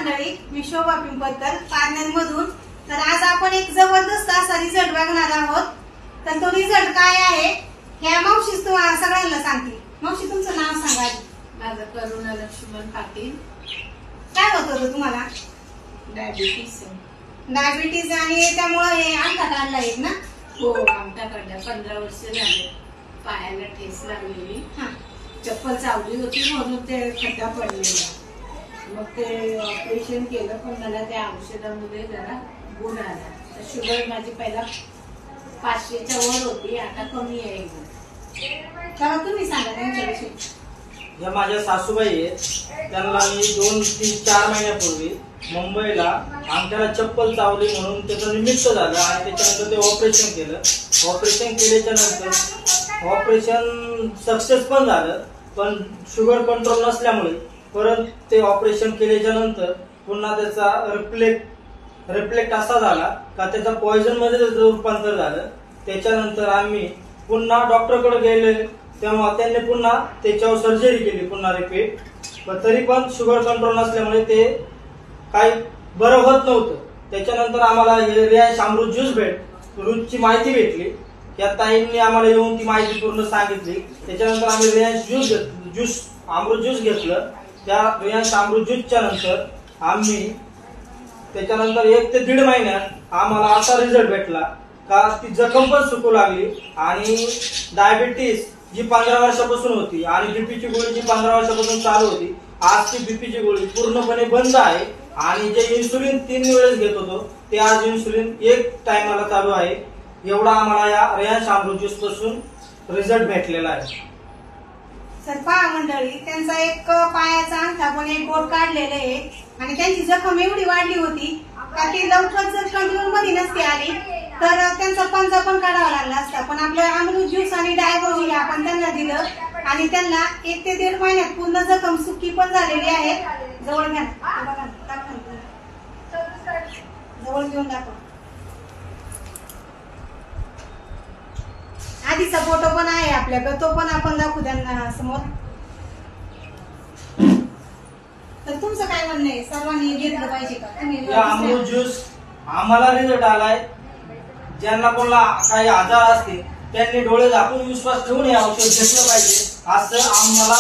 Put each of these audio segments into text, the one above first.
मंडळी, मी शोभा पिंपळकर पारनेरमधून। तर आज आपण एक जबरदस्त असा रिझल्ट बघणार आहोत। तर तो रिझल्ट काय आहे हे मावशी तुम्हाला सगळ्यांना सांगते। मावशी तुमचं नाव सांगा। माझं करुणा लक्ष्मण पाटील। काय होत होतं तुम्हाला? डायबिटीज आणि त्यामुळे हे अंगठा काढला आहे ना? हो, अंगठा काढला। 15 वर्ष झाले। पायाला ठेस लागलेली, चप्पल चावली होती म्हणून ते खड्डा पडलेला। मग ते ऑपरेशन केलं, पण मला त्या औषधामध्ये जरा गुण आला। शुगर माझी पहिला 500च्या वर होती, आता कमी आहे। तर तुम्ही सांगा त्यांच्याविषयी। या माझ्या सासूबाई आहेत, त्यांना मी 2-3-4 महिन्यापूर्वी मुंबईला अंगठ्याला चप्पल चावली म्हणून त्याचं निमित्त झालं आणि त्याच्यानंतर ते ऑपरेशन केलं। ऑपरेशन केल्याच्या नंतर ऑपरेशन सक्सेस पण झालं, पण शुगर कंट्रोल नसल्यामुळे परत ते ऑपरेशन केल्याच्या नंतर पुन्हा त्याचा रिफ्लेक्ट असा झाला का त्याचा पॉइझन मध्ये रूपांतर झालं। त्याच्यानंतर आम्ही पुन्हा डॉक्टरकडे गेले, तेव्हा त्यांनी पुन्हा त्याच्यावर सर्जरी केली, पुन्हा रिपीट। पण तरी पण शुगर कंट्रोल नसल्यामुळे ते काही बरं होत नव्हतं। त्याच्यानंतर आम्हाला हे रियांश अमृत ज्यूसची माहिती भेटली। या ताईंनी आम्हाला येऊन ती माहिती पूर्ण सांगितली। त्याच्यानंतर आम्ही रियांश अमृत ज्यूस घेतलं। त्या रियांश अमृत ज्यूसच्या नंतर आम्ही त्याच्यानंतर 1 ते 1.5 महिन्यात आम्हाला असा रिझल्ट भेटला का ती जखम पण सुकू लागली आणि डायबिटीस जी 15 वर्षापासून होती आणि बीपीची गोळी जी 15 वर्षापासून चालू होती, आज ती बीपीची गोळी पूर्णपणे बंद आहे। आणि जे इन्सुलिन 3 वेळेस घेत होतो ते आज इन्सुलिन 1 टाइमाला चालू आहे। एवढा आम्हाला या रियांश अमृत ज्यूस पासून रिझल्ट भेटलेला आहे। सर पहा मंडळी, त्यांचा एक पायाचा अंगठा पण एक बोट काढलेले आहे आणि त्यांची जखम एवढी वाढली होती का ती लवकर जर कंट्रोल मध्ये नसती आली तर त्यांचा पंजा पण काढावा लागला असता। पण आपलं अमृत ज्यूस आणि डायबोजी आपण त्यांना दिलं आणि त्यांना 1 ते 1.5 महिन्यात पूर्ण जखम सुकी पण झालेली आहे। जवळ घ्या, जवळ घेऊन दाखवा। आधीचा फोटो पण आहे आपल्याकडे, तो पण आपण दाखवू त्यांना समोर। तर तुमचं काय म्हणणं आहे, सर्वांनी घेतलं पाहिजे का? तुम्ही अमृत ज्यूस आम्हाला रिझल्ट आलाय। ज्यांना कोणाला काही आजार असतील त्यांनी डोळे झाकून विश्वास ठेवून हे औषध घेतलं पाहिजे असं आम्हाला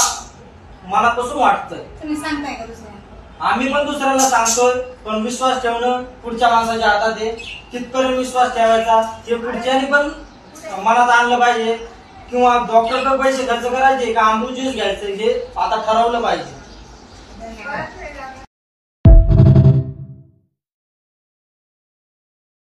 मनापासून वाटतंय। तुम्ही सांगताय का दुसऱ्यांना? आम्ही पण दुसऱ्याला सांगतोय, पण विश्वास ठेवणं पुढच्या माणसाच्या हातात आहे। कितपर्यंत विश्वास ठेवायचा हे पुढच्यानी पण मनात आणलं पाहिजे, किंवा डॉक्टरकडे पैसे खर्च करायचे का अमृत ज्यूस घ्यायचं हे आता ठरवलं पाहिजे।